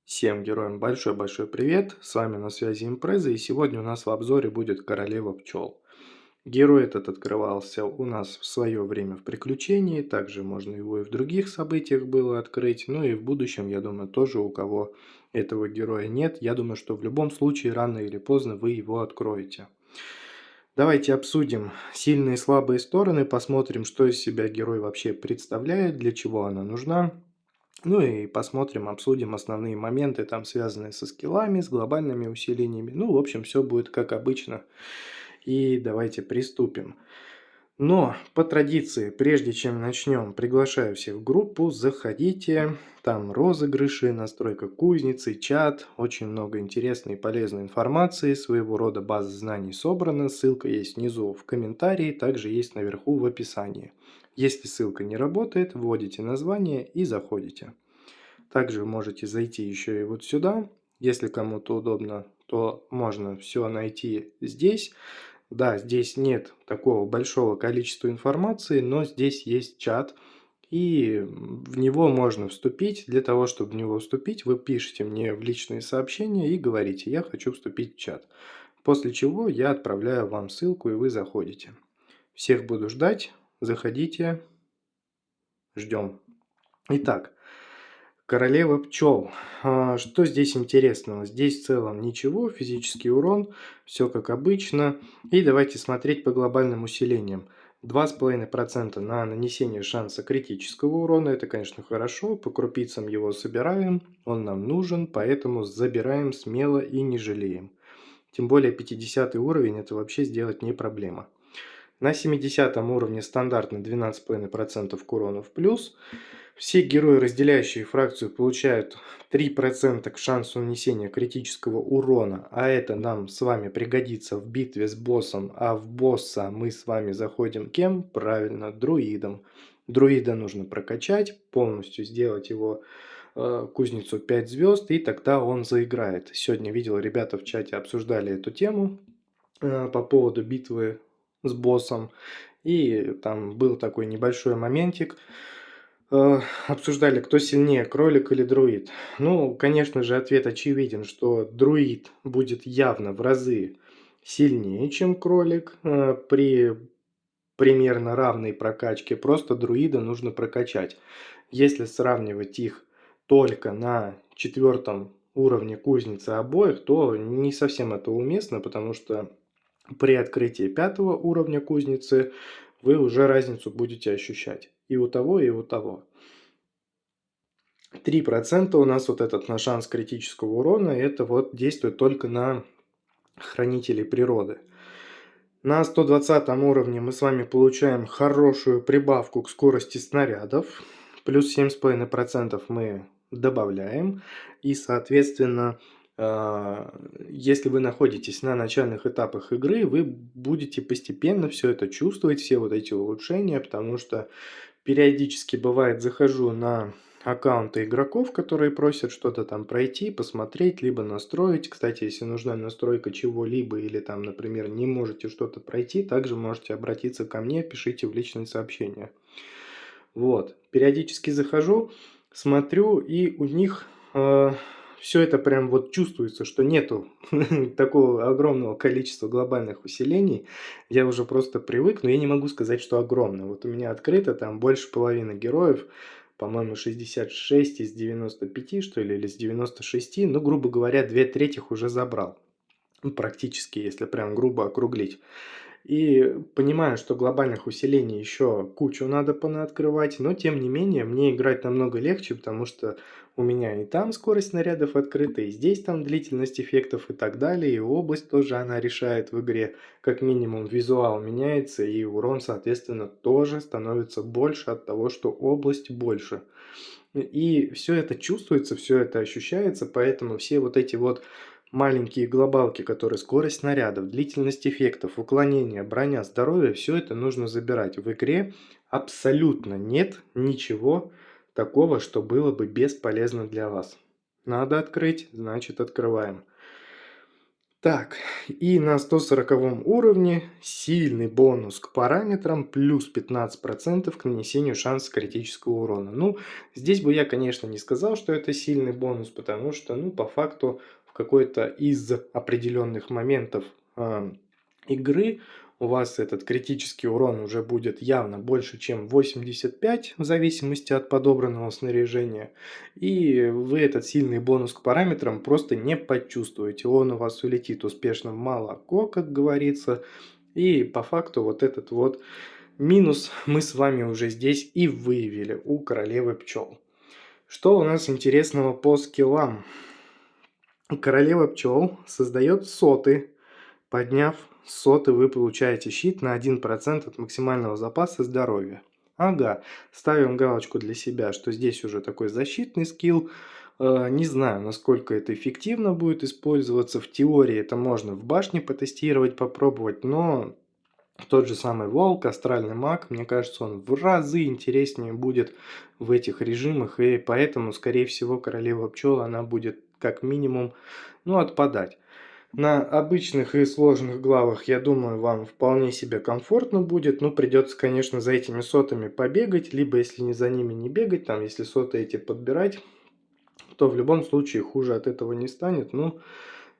Всем героям большой-большой привет, с вами на связи Импреза, и сегодня у нас в обзоре будет Королева пчел. Герой этот открывался у нас в свое время в приключении, также можно его и в других событиях было открыть, ну и в будущем, я думаю, тоже у кого этого героя нет, я думаю, что в любом случае рано или поздно вы его откроете. Давайте обсудим сильные и слабые стороны, посмотрим, что из себя герой вообще представляет, для чего она нужна. Ну и посмотрим, обсудим основные моменты, там связанные со скиллами, с глобальными усилениями. Ну, в общем, все будет как обычно. И давайте приступим. Но по традиции, прежде чем начнем, приглашаю всех в группу, заходите, там розыгрыши, настройка кузницы, чат, очень много интересной и полезной информации, своего рода база знаний собрана, ссылка есть внизу в комментарии, также есть наверху в описании. Если ссылка не работает, вводите название и заходите. Также вы можете зайти еще и вот сюда. Если кому-то удобно, то можно все найти здесь. Да, здесь нет такого большого количества информации, но здесь есть чат, и в него можно вступить. Для того, чтобы в него вступить, вы пишете мне в личные сообщения и говорите: «Я хочу вступить в чат». После чего я отправляю вам ссылку, и вы заходите. Всех буду ждать. Заходите. Ждем. Итак, Королева пчел. Что здесь интересного? Здесь в целом ничего, физический урон, все как обычно. И давайте смотреть по глобальным усилениям. 2,5% на нанесение шанса критического урона, это, конечно, хорошо, по крупицам его собираем, он нам нужен, поэтому забираем смело и не жалеем. Тем более 50 уровень, это вообще сделать не проблема. На 70 уровне стандартно 12,5% к урону в плюс. Все герои, разделяющие фракцию, получают 3% к шансу нанесения критического урона, а это нам с вами пригодится в битве с боссом, а в босса мы с вами заходим кем? Правильно, друидом. Друида нужно прокачать, полностью сделать его кузницу 5 звезд, и тогда он заиграет. Сегодня видел, ребята в чате обсуждали эту тему по поводу битвы с боссом, и там был такой небольшой моментик. Обсуждали, кто сильнее, кролик или друид. Ну, конечно же, ответ очевиден, что друид будет явно в разы сильнее, чем кролик при примерно равной прокачке. Просто друида нужно прокачать. Если сравнивать их только на 4 уровне кузницы обоих, то не совсем это уместно, потому что при открытии 5 уровня кузницы вы уже разницу будете ощущать и у того, и у того. 3% у нас вот этот на шанс критического урона, это вот действует только на хранителей природы. На 120 уровне мы с вами получаем хорошую прибавку к скорости снарядов, плюс 7,5% мы добавляем, и соответственно, если вы находитесь на начальных этапах игры, вы будете постепенно все это чувствовать, все вот эти улучшения, потому что периодически бывает, захожу на аккаунты игроков, которые просят что-то там пройти, посмотреть, либо настроить. Кстати, если нужна настройка чего-либо или там, например, не можете что-то пройти, также можете обратиться ко мне, пишите в личные сообщения. Вот, периодически захожу, смотрю, и у них все это прям вот чувствуется, что нету такого огромного количества глобальных усилений. Я уже просто привык, но я не могу сказать, что огромное. Вот у меня открыто там больше половины героев, по-моему, 66 из 95, что ли, или с 96, ну, грубо говоря, 2/3 уже забрал. Ну, практически, если прям грубо округлить. И понимаю, что глобальных усилений еще кучу надо понаоткрывать, но тем не менее мне играть намного легче, потому что у меня и там скорость снарядов открыта, и здесь там длительность эффектов и так далее, и область тоже она решает в игре, как минимум визуал меняется, и урон, соответственно, тоже становится больше от того, что область больше. И все это чувствуется, все это ощущается, поэтому все вот эти вот маленькие глобалки, которые скорость снарядов, длительность эффектов, уклонение, броня, здоровье, все это нужно забирать. В игре абсолютно нет ничего такого, что было бы бесполезно для вас. Надо открыть, значит открываем. Так, и на 140 уровне сильный бонус к параметрам плюс 15% к нанесению шанса критического урона. Ну, здесь бы я, конечно, не сказал, что это сильный бонус, потому что, ну, по факту, в какой-то из определенных моментов игры у вас этот критический урон уже будет явно больше, чем 85, в зависимости от подобранного снаряжения. И вы этот сильный бонус к параметрам просто не почувствуете. Он у вас улетит успешно в молоко, как говорится. И по факту вот этот вот минус мы с вами уже здесь и выявили у королевы пчел. Что у нас интересного по скиллам? Королева пчел создает соты. Подняв соты, вы получаете щит на 1% от максимального запаса здоровья. Ага, ставим галочку для себя, что здесь уже такой защитный скилл. Не знаю, насколько это эффективно будет использоваться. В теории это можно в башне потестировать, попробовать, но тот же самый волк, астральный маг, мне кажется, он в разы интереснее будет в этих режимах, и поэтому, скорее всего, королева пчел, она будет как минимум, ну, отпадать. На обычных и сложных главах, я думаю, вам вполне себе комфортно будет. Ну, придется, конечно, за этими сотами побегать, либо, если не за ними не бегать, там, если соты эти подбирать, то в любом случае хуже от этого не станет. Ну,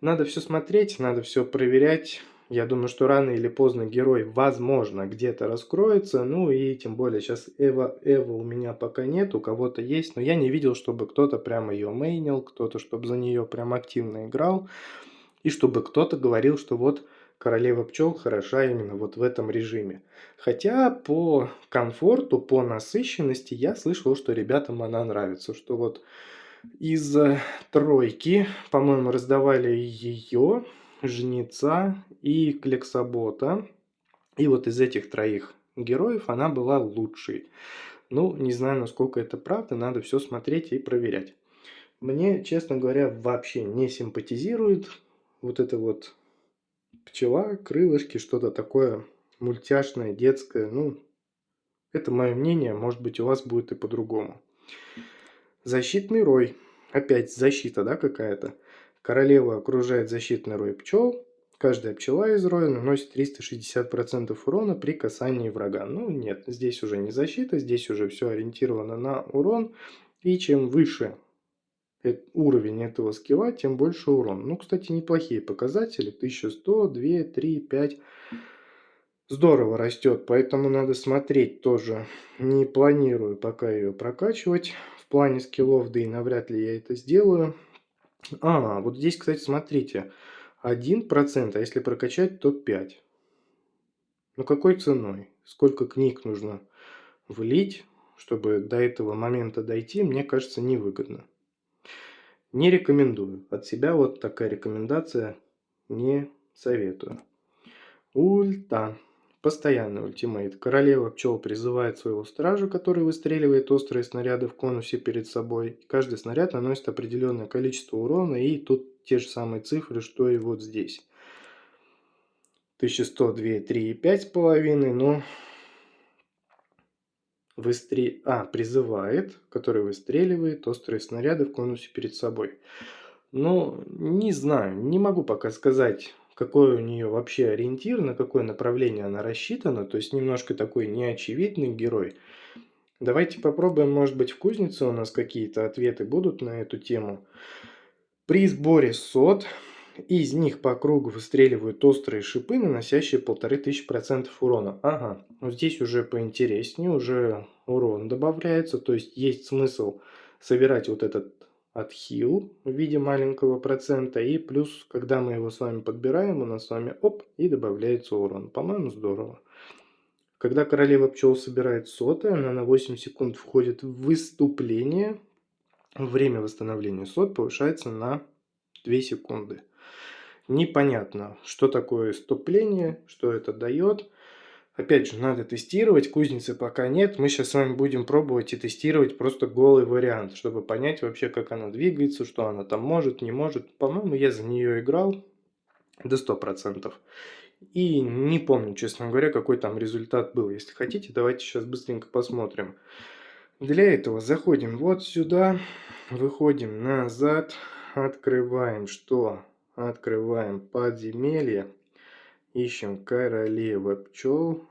надо все смотреть, надо все проверять. Я думаю, что рано или поздно герой, возможно, где-то раскроется. Ну и тем более сейчас Эва у меня пока нет, у кого-то есть. Но я не видел, чтобы кто-то прямо ее мейнил, кто-то, чтобы за нее прям активно играл. И чтобы кто-то говорил, что вот королева пчел хороша именно вот в этом режиме. Хотя по комфорту, по насыщенности я слышал, что ребятам она нравится. Что вот из тройки, по-моему, раздавали ее, Жнеца и Клексобота. И вот из этих троих героев она была лучшей. Ну, не знаю, насколько это правда, надо все смотреть и проверять. Мне, честно говоря, вообще не симпатизирует вот это вот пчела, крылышки, что-то такое мультяшное, детское. Ну, это мое мнение, может быть, у вас будет и по-другому. Защитный рой. Опять защита, да, какая-то. Королева окружает защитный рой пчел. Каждая пчела из роя наносит 360% урона при касании врага. Ну, нет, здесь уже не защита, здесь уже все ориентировано на урон. И чем выше уровень этого скилла, тем больше урон. Ну, кстати, неплохие показатели. 1100, 2, 3, 5. Здорово растет, поэтому надо смотреть тоже. Не планирую пока ее прокачивать в плане скиллов, да и навряд ли я это сделаю. Вот здесь, кстати, смотрите. 1%, а если прокачать, то 5. Ну какой ценой? Сколько книг нужно влить, чтобы до этого момента дойти, мне кажется, невыгодно. Не рекомендую. От себя вот такая рекомендация, не советую. Ульта. Постоянный ультимейт. Королева пчел призывает своего стража, который выстреливает острые снаряды в конусе перед собой. Каждый снаряд наносит определенное количество урона, и тут те же самые цифры, что и вот здесь. 1100, 2, 3 и 5,5, но призывает, который выстреливает острые снаряды в конусе перед собой. Ну, не знаю, не могу пока сказать, какой у нее вообще ориентир, на какое направление она рассчитана. То есть немножко такой неочевидный герой. Давайте попробуем, может быть, в кузнице у нас какие-то ответы будут на эту тему. При сборе сот из них по кругу выстреливают острые шипы, наносящие 1500% урона. Ага, ну здесь уже поинтереснее, уже урон добавляется. То есть есть смысл собирать вот этот отхил в виде маленького процента. И плюс, когда мы его с вами подбираем, у нас с вами оп, и добавляется урон. По-моему, здорово. Когда королева пчел собирает соты, она на 8 секунд входит в выступление. Время восстановления сот повышается на 2 секунды. Непонятно, что такое вступление, что это дает. Опять же, надо тестировать, кузницы пока нет. Мы сейчас с вами будем пробовать и тестировать просто голый вариант, чтобы понять вообще, как она двигается, что она там может, не может. По-моему, я за нее играл до 100%. И не помню, честно говоря, какой там результат был. Если хотите, давайте сейчас быстренько посмотрим. Для этого заходим вот сюда, выходим назад, открываем что? Открываем подземелье. Ищем королева пчел.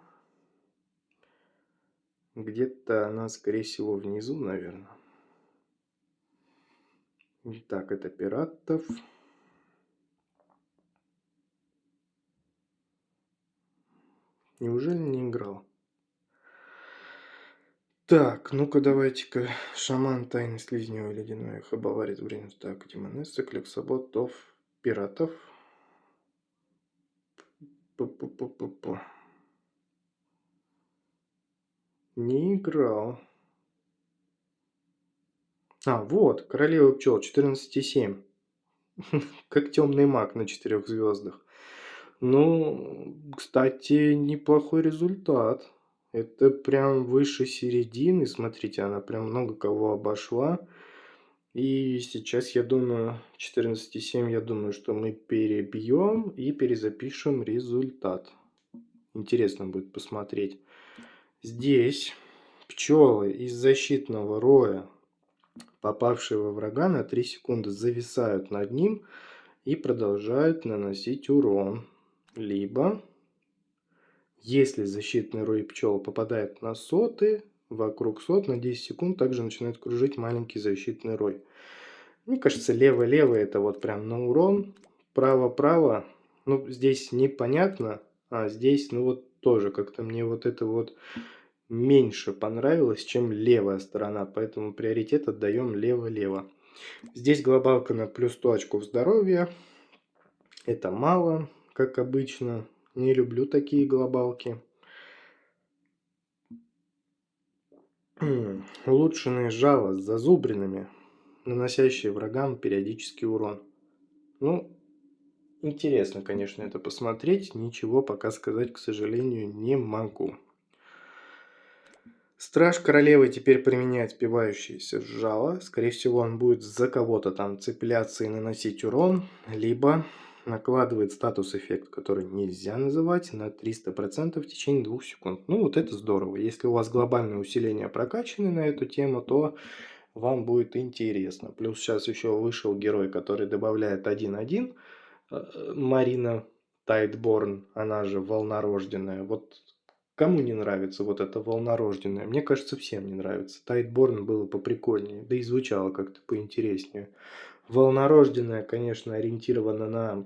Где-то она, скорее всего, внизу, наверное. Так, это пиратов. Неужели не играл? Так, ну-ка давайте-ка. Шаман, тайный слизневый, ледяной, хабоварец, бринус. Так, демонесса, клексоботов, пиратов. Пу-пу-пу-пу-пу. Не играл. А, вот, королева пчел, 14,7. Как темный маг на 4 звездах. Ну, кстати, неплохой результат. Это прям выше середины. Смотрите, она прям много кого обошла. И сейчас, я думаю, 14,7, я думаю, что мы перебьем и перезапишем результат. Интересно будет посмотреть. Здесь пчелы из защитного роя, попавшие во врага, на 3 секунды зависают над ним и продолжают наносить урон. Либо, если защитный рой пчел попадает на соты, вокруг сот на 10 секунд также начинает кружить маленький защитный рой. Мне кажется, лево-лево это вот прям на урон. Право-право, ну, здесь непонятно, а здесь, ну, вот тоже как-то мне вот это вот меньше понравилось, чем левая сторона, поэтому приоритет отдаем лево-лево. Здесь глобалка на плюс 100 очков здоровья. Это мало, как обычно. Не люблю такие глобалки. Улучшенные жало с зазубринами, наносящие врагам периодический урон. Ну, интересно, конечно, это посмотреть. Ничего пока сказать, к сожалению, не могу. Страж королевы теперь применяет спивающееся жало. Скорее всего, он будет за кого-то там цепляться и наносить урон. Либо накладывает статус-эффект, который нельзя называть, на 300% в течение 2 секунд. Ну, вот это здорово. Если у вас глобальные усиления прокачаны на эту тему, то вам будет интересно. Плюс сейчас еще вышел герой, который добавляет 1-1. Марина Тайтборн, она же волнорожденная. Вот кому не нравится вот эта волнорожденная? Мне кажется, всем не нравится. Тайтборн было поприкольнее, да и звучало как-то поинтереснее. Волнорожденная, конечно, ориентирована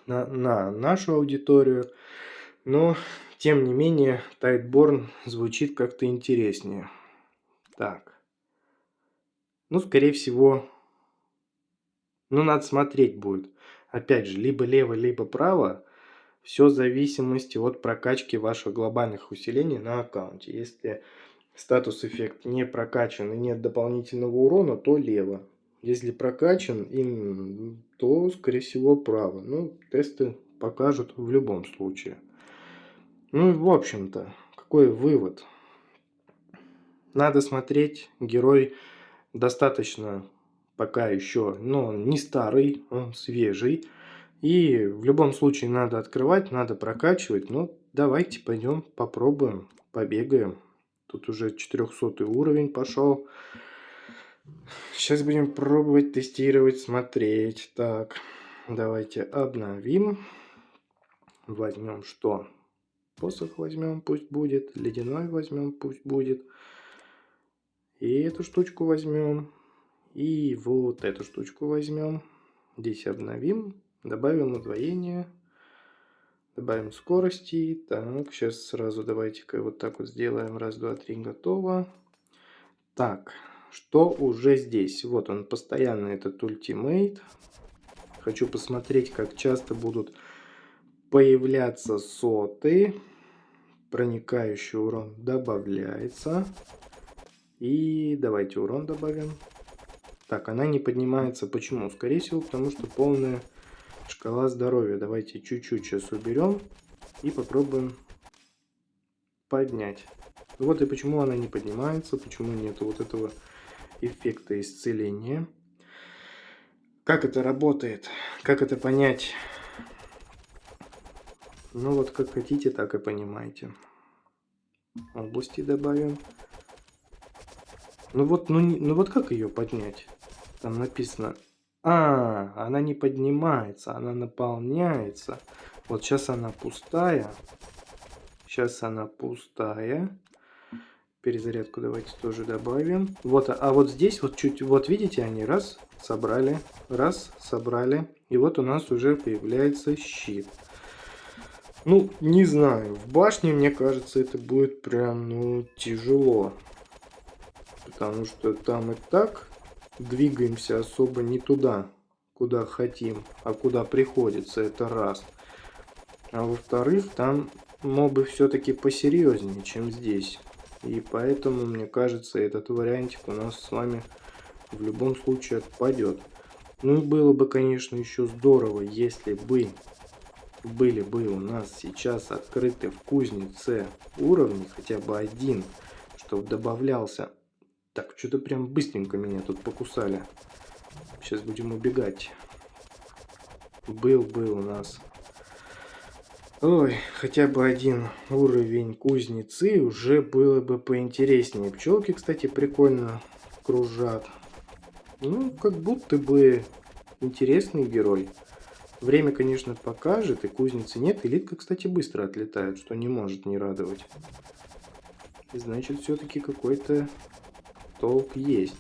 на нашу аудиторию, но, тем не менее, Тайтборн звучит как-то интереснее. Так. Ну, скорее всего, ну, надо смотреть будет. Опять же, либо лево, либо право. Все в зависимости от прокачки ваших глобальных усилений на аккаунте. Если статус-эффект не прокачан и нет дополнительного урона, то лево. Если прокачан, то, скорее всего, право. Ну, тесты покажут в любом случае. Ну и в общем-то, какой вывод? Надо смотреть, герой достаточно пока еще, но он не старый, он свежий. И в любом случае надо открывать, надо прокачивать. Ну, давайте пойдем попробуем, побегаем. Тут уже 400 уровень пошел. Сейчас будем пробовать, тестировать, смотреть. Так, давайте обновим. Возьмем что? Посох возьмем, пусть будет. Ледяной возьмем, пусть будет. И эту штучку возьмем. И вот эту штучку возьмем. Здесь обновим. Добавим удвоение. Добавим скорости. Так, сейчас сразу давайте-ка вот так вот сделаем. Раз, два, три, готово. Так, что уже здесь? Вот он, постоянно этот ультимейт. Хочу посмотреть, как часто будут появляться соты. Проникающий урон добавляется. И давайте урон добавим. Так, она не поднимается. Почему? Скорее всего, потому что полная шкала здоровья. Давайте чуть-чуть сейчас уберем и попробуем поднять. Вот и почему она не поднимается, почему нету вот этого эффекта исцеления. Как это работает? Как это понять? Ну вот как хотите, так и понимаете. Области добавим. Ну вот как ее поднять? Там написано Она не поднимается, она наполняется. Вот сейчас она пустая. Сейчас она пустая. Перезарядку давайте тоже добавим. Вот, а вот здесь вот чуть, вот видите, они раз собрали, и вот у нас уже появляется щит. Ну, не знаю, в башне, мне кажется, это будет прям, ну, тяжело. Потому что там и так двигаемся особо не туда, куда хотим, а куда приходится, это раз. А во-вторых, там мобы все-таки посерьезнее, чем здесь. И поэтому, мне кажется, этот вариантик у нас с вами в любом случае отпадет. Ну и было бы, конечно, еще здорово, если бы были бы у нас сейчас открыты в кузнице уровни, хотя бы один, чтобы добавлялся. Так, что-то прям быстренько меня тут покусали. Сейчас будем убегать. Был у нас. Ой, хотя бы один уровень кузницы уже было бы поинтереснее. Пчелки, кстати, прикольно кружат. Ну, как будто бы интересный герой. Время, конечно, покажет, и кузницы нет. Элитка, кстати, быстро отлетает, что не может не радовать. И значит, все-таки какой-то толк есть.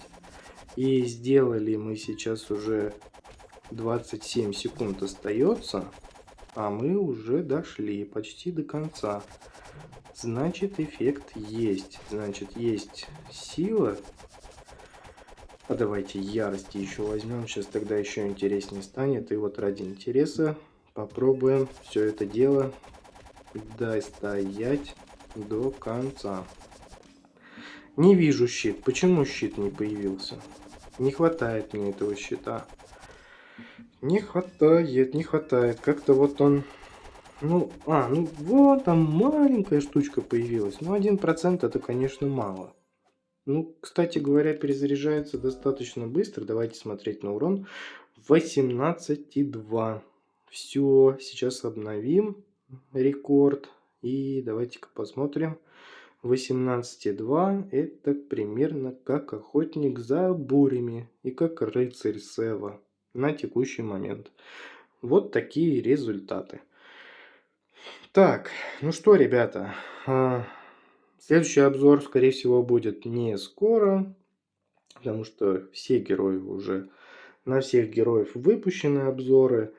И сделали мы сейчас уже 27 секунд остается. А мы уже дошли почти до конца. Значит, эффект есть. Значит, есть сила. А давайте ярости еще возьмем. Сейчас тогда еще интереснее станет. И вот ради интереса попробуем все это дело достоять до конца. Не вижу щит. Почему щит не появился? Не хватает мне этого щита. Не хватает. Как-то вот он... ну вот там маленькая штучка появилась. Но 1% это, конечно, мало. Ну, кстати говоря, перезаряжается достаточно быстро. Давайте смотреть на урон. 18,2. Все, сейчас обновим рекорд. И давайте-ка посмотрим. 18,2 это примерно как охотник за бурями и как рыцарь Сева на текущий момент. Вот такие результаты. Так, ну что, ребята, следующий обзор, скорее всего, будет не скоро, потому что все герои уже, на всех героев выпущены обзоры.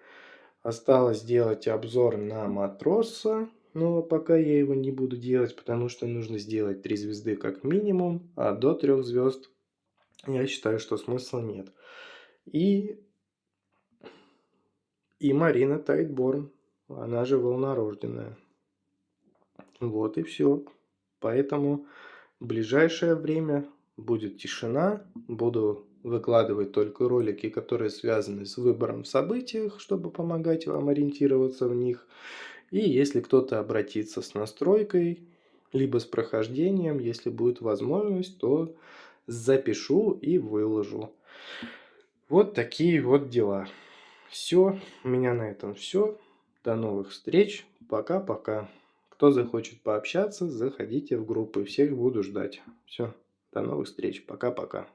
Осталось сделать обзор на Матроса, но пока я его не буду делать, потому что нужно сделать 3 звезды как минимум, а до 3 звезд я считаю, что смысла нет. И Марина Тайтборн, она же волнорожденная. Вот и все. Поэтому в ближайшее время будет тишина. Буду выкладывать только ролики, которые связаны с выбором в событиях, чтобы помогать вам ориентироваться в них. И если кто-то обратится с настройкой, либо с прохождением, если будет возможность, то запишу и выложу. Вот такие вот дела. Все, у меня на этом все. До новых встреч. Пока-пока. Кто захочет пообщаться, заходите в группы. Всех буду ждать. Все, до новых встреч. Пока-пока.